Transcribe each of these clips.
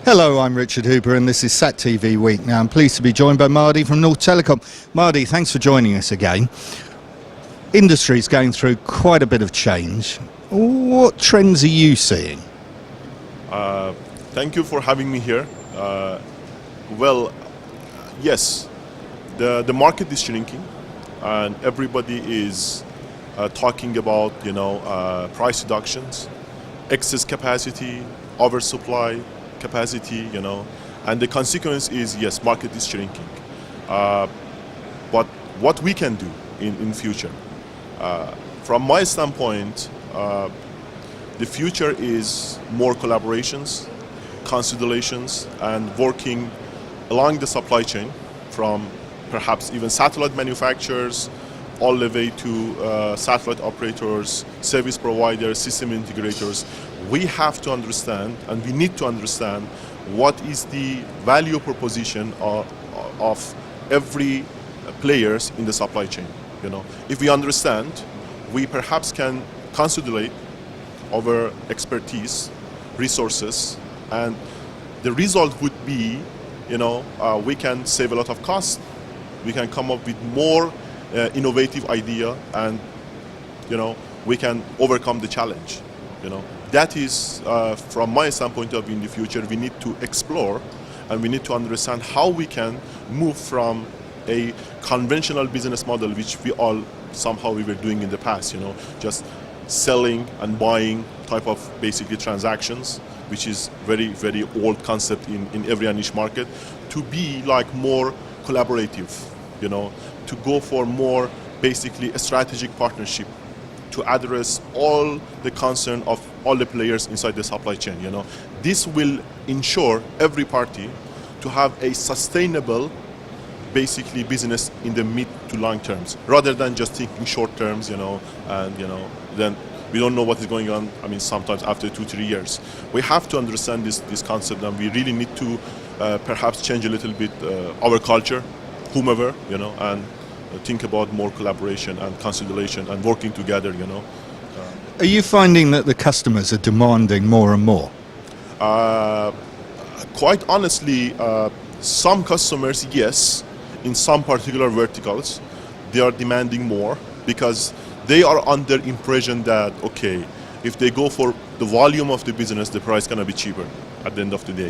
Hello, I'm Richard Hooper and this is SatTV Week. Now I'm pleased to be joined by Mardi from NorthTelecom. Mardi, thanks for joining us again. Industry is going through quite a bit of change. What trends are you seeing? Thank you for having me here. Yes, the market is shrinking and everybody is talking about, price reductions, excess capacity, oversupply capacity, and the consequence is, yes, market is shrinking. But what we can do in future, from my standpoint, the future is more collaborations, consolidations, and working along the supply chain from perhaps even satellite manufacturers all the way to satellite operators, service providers, system integrators. We have to understand, and we need to understand, what is the value proposition of every players in the supply chain. If we understand, we perhaps can consolidate our expertise, resources, and the result would be, we can save a lot of cost. We can come up with more innovative idea, and we can overcome the challenge. That is, from my standpoint of view, in the future, we need to explore and we need to understand how we can move from a conventional business model, which we were doing in the past, just selling and buying type of basically transactions, which is very, very old concept in every niche market, to be like more collaborative, to go for more basically a strategic partnership to address all the concern of all the players inside the supply chain. This will ensure every party to have a sustainable basically business in the mid to long terms, rather than just thinking short terms, then we don't know what is going on, sometimes after 2-3 years. We have to understand this concept, and we really need to perhaps change a little bit our culture, whomever, and think about more collaboration and consolidation and working together, Are you finding that the customers are demanding more and more? Quite honestly, some customers, yes, in some particular verticals, they are demanding more because they are under impression that, okay, if they go for the volume of the business, the price gonna be cheaper at the end of the day,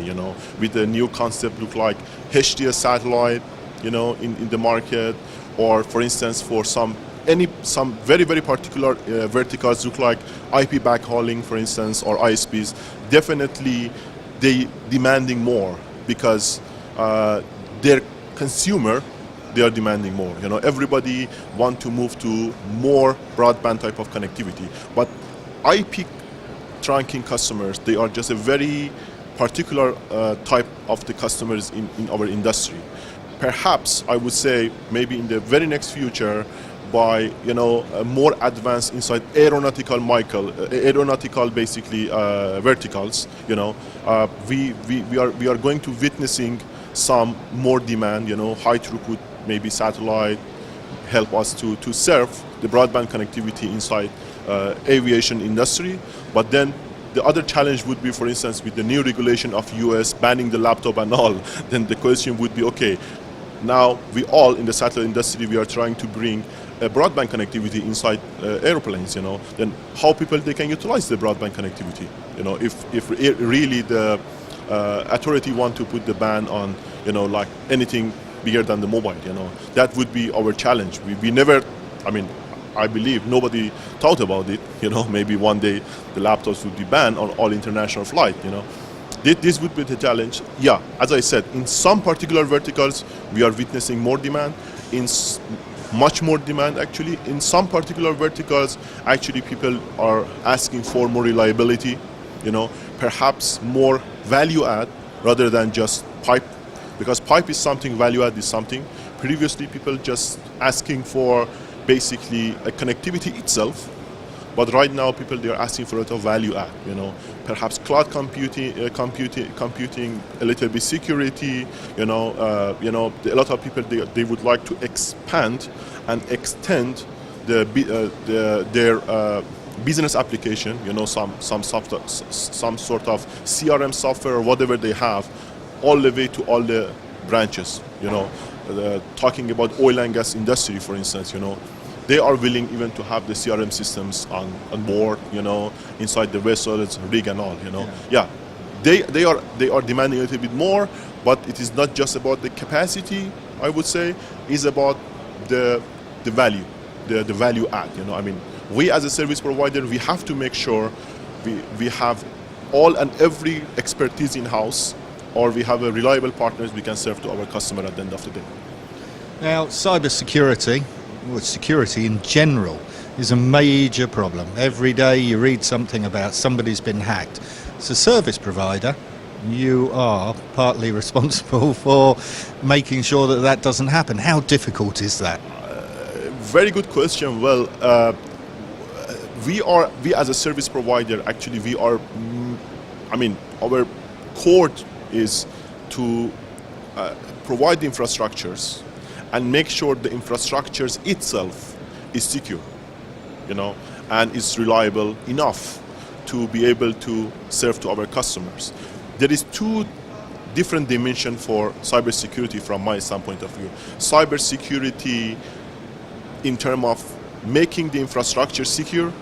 with the new concept look like HDS satellite, in the market, or for instance, for some very, very particular verticals look like IP backhauling, for instance, or ISPs, definitely they demanding more because their consumer, they are demanding more. Everybody want to move to more broadband type of connectivity, but IP trunking customers, they are just a very particular type of the customers in our industry. Perhaps I would say maybe in the very next future, by more advanced inside aeronautical basically verticals, we are going to witnessing some more demand, high throughput, maybe satellite help us to serve the broadband connectivity inside aviation industry. But then the other challenge would be, for instance, with the new regulation of US banning the laptop and all, then the question would be, okay, now we all in the satellite industry, we are trying to bring broadband connectivity inside airplanes, then how people they can utilize the broadband connectivity, if really the authority want to put the ban on, like anything bigger than the mobile, that would be our challenge. We never, I believe nobody thought about it, maybe one day the laptops would be banned on all international flight, This would be the challenge. Yeah, as I said, in some particular verticals, we are witnessing more demand, much more demand actually. In some particular verticals, actually people are asking for more reliability, perhaps more value add rather than just pipe, because pipe is something, value add is something. Previously, people just asking for basically a connectivity itself, But right now, people, they are asking for a lot of value add. Perhaps cloud computing, a little bit security. A lot of people, they would like to expand and extend their business application. Some sort of CRM software or whatever they have, all the way to all the branches. Talking about oil and gas industry, for instance. They are willing even to have the CRM systems on board, inside the vessels, rig and all, They are demanding a little bit more, but it is not just about the capacity, I would say, it's about the value, the value add, we as a service provider, we have to make sure we have all and every expertise in-house, or we have a reliable partners we can serve to our customer at the end of the day. Now, cybersecurity, security in general, is a major problem. Every day you read something about somebody's been hacked. As a service provider, you are partly responsible for making sure that doesn't happen. How difficult is that? Very good question. Well, we as a service provider, actually, our core is to provide the infrastructures and make sure the infrastructures itself is secure, and is reliable enough to be able to serve to our customers. There is two different dimensions for cybersecurity from my standpoint of view. Cybersecurity in terms of making the infrastructure secure,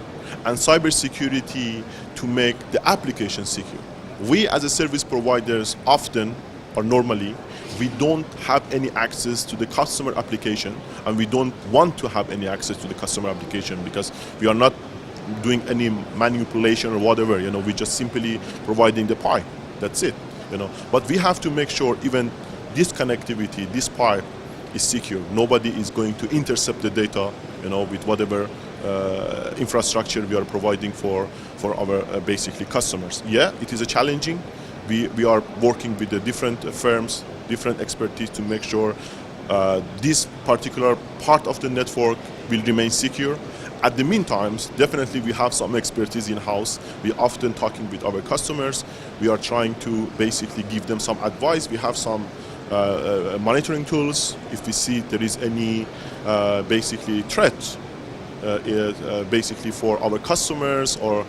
and cybersecurity to make the application secure. We as a service providers often, or normally, we don't have any access to the customer application, and we don't want to have any access to the customer application because we are not doing any manipulation or whatever. We just simply providing the pipe. That's it. But we have to make sure even this connectivity, this pipe, is secure. Nobody is going to intercept the data, with whatever infrastructure we are providing for our basically customers. Yeah, it is a challenging. We are working with the different firms, different expertise to make sure this particular part of the network will remain secure. At the meantime, definitely we have some expertise in-house. We are often talking with our customers. We are trying to basically give them some advice. We have some monitoring tools. If we see there is any basically threat basically for our customers, or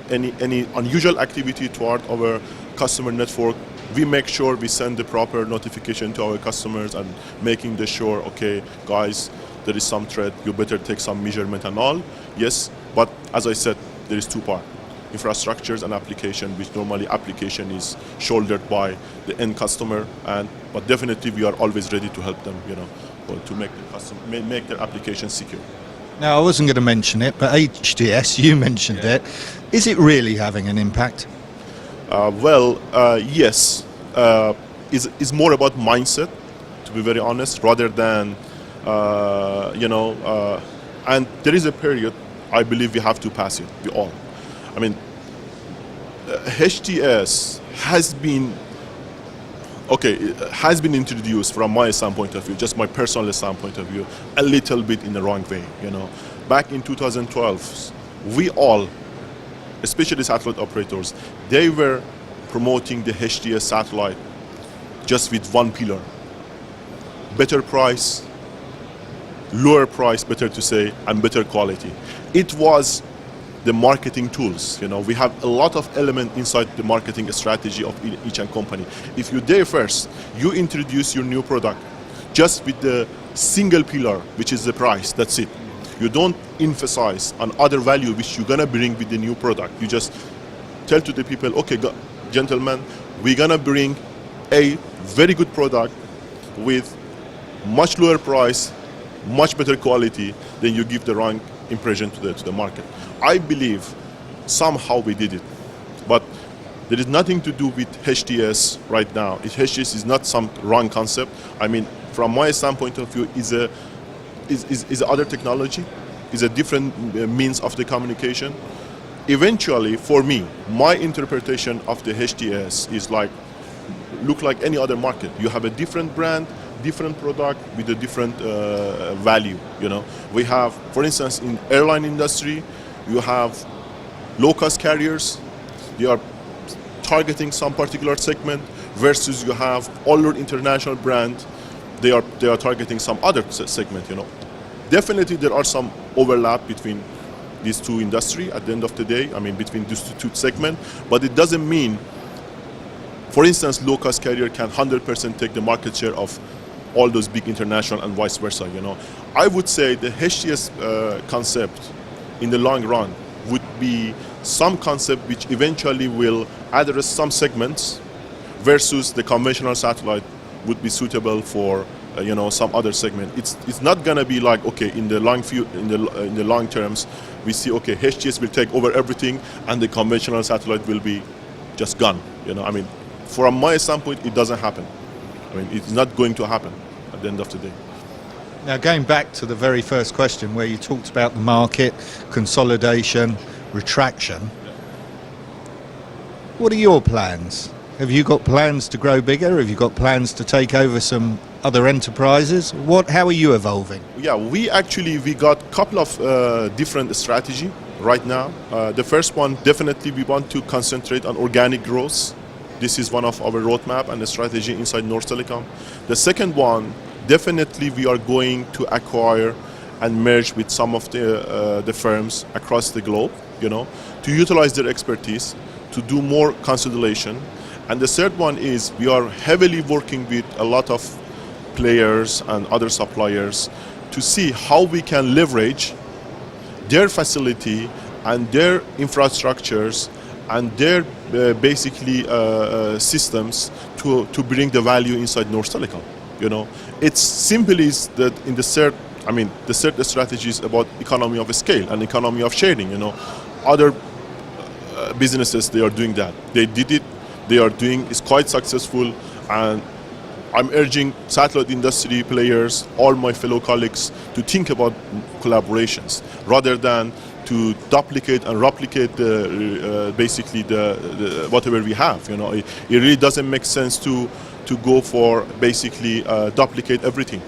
any unusual activity toward our customer network, we make sure we send the proper notification to our customers and making sure, okay, guys, there is some threat, you better take some measurement and all. Yes, but as I said, there is two parts. Infrastructures and application, which normally application is shouldered by the end customer, but definitely we are always ready to help them, to make make their application secure. Now, I wasn't going to mention it, but HDS, you mentioned it. Is it really having an impact? Yes. It's more about mindset, to be very honest, rather than, and there is a period, I believe we have to pass it, we all. HTS has been introduced from my standpoint of view, just my personal standpoint of view, a little bit in the wrong way. Back in 2012, we all, especially satellite operators, they were promoting the HTS satellite just with one pillar: better price, lower price, better to say, and better quality. It was the marketing tools. We have a lot of element inside the marketing strategy of each company. If you dare first, you introduce your new product just with the single pillar, which is the price. That's it. You don't emphasize on other value which you're gonna bring with the new product. You just tell to the people, okay, gentlemen, we're gonna bring a very good product with much lower price, much better quality. Then you give the wrong impression to the market. I believe somehow we did it, but there is nothing to do with HTS right now. HTS is not some wrong concept. From my standpoint of view, is other technology, is a different means of the communication. Eventually, for me, my interpretation of the HTS is look like any other market. You have a different brand, different product with a different value. We have, for instance, in airline industry, you have low-cost carriers, they are targeting some particular segment, versus you have older international brand, they are targeting some other segment. Definitely there are some overlap between these two industries at the end of the day, I mean between these two segments, but it doesn't mean, for instance, low-cost carrier can 100% take the market share of all those big international and vice versa. I would say the HTS concept in the long run would be some concept which eventually will address some segments, versus the conventional satellite would be suitable for some other segment. It's not gonna be like, okay, in the long terms we see, okay, HTS will take over everything and the conventional satellite will be just gone. I mean, from my standpoint, it doesn't happen. I mean, it's not going to happen at the end of the day. Now, going back to the very first question where you talked about the market, consolidation, retraction, what are your plans? Have you got plans to grow bigger? Have you got plans to take over some other enterprises? How are you evolving? Yeah, we got a couple of different strategy right now. The first one, definitely we want to concentrate on organic growth. This is one of our roadmap and the strategy inside NorthTelecom. The second one, definitely we are going to acquire and merge with some of the firms across the globe, to utilize their expertise, to do more consolidation. And the third one is we are heavily working with a lot of players and other suppliers to see how we can leverage their facility and their infrastructures and their basically systems to bring the value inside NorthTelecom. It's simply is that in the third strategy is about economy of scale and economy of sharing. Other businesses, they are doing that. They did it. They are doing is quite successful, and I'm urging satellite industry players, all my fellow colleagues, to think about collaborations rather than to duplicate and replicate basically the whatever we have. It really doesn't make sense to go for basically duplicate everything.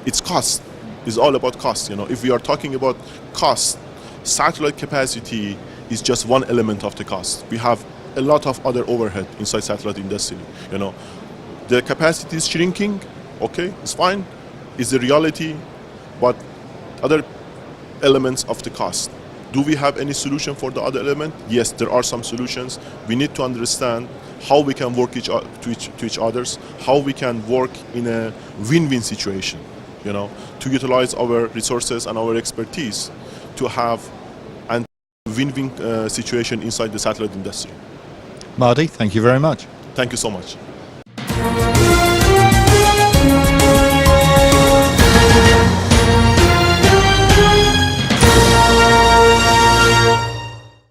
It's cost. It's all about cost. If we are talking about cost, satellite capacity is just one element of the cost. We have a lot of other overhead inside satellite industry. The capacity is shrinking. Okay, it's fine. It's the reality, but other elements of the cost. Do we have any solution for the other element? Yes, there are some solutions. We need to understand how we can work to each others, how we can work in a win-win situation, to utilize our resources and our expertise to have a win-win situation inside the satellite industry. Marty, thank you very much. Thank you so much.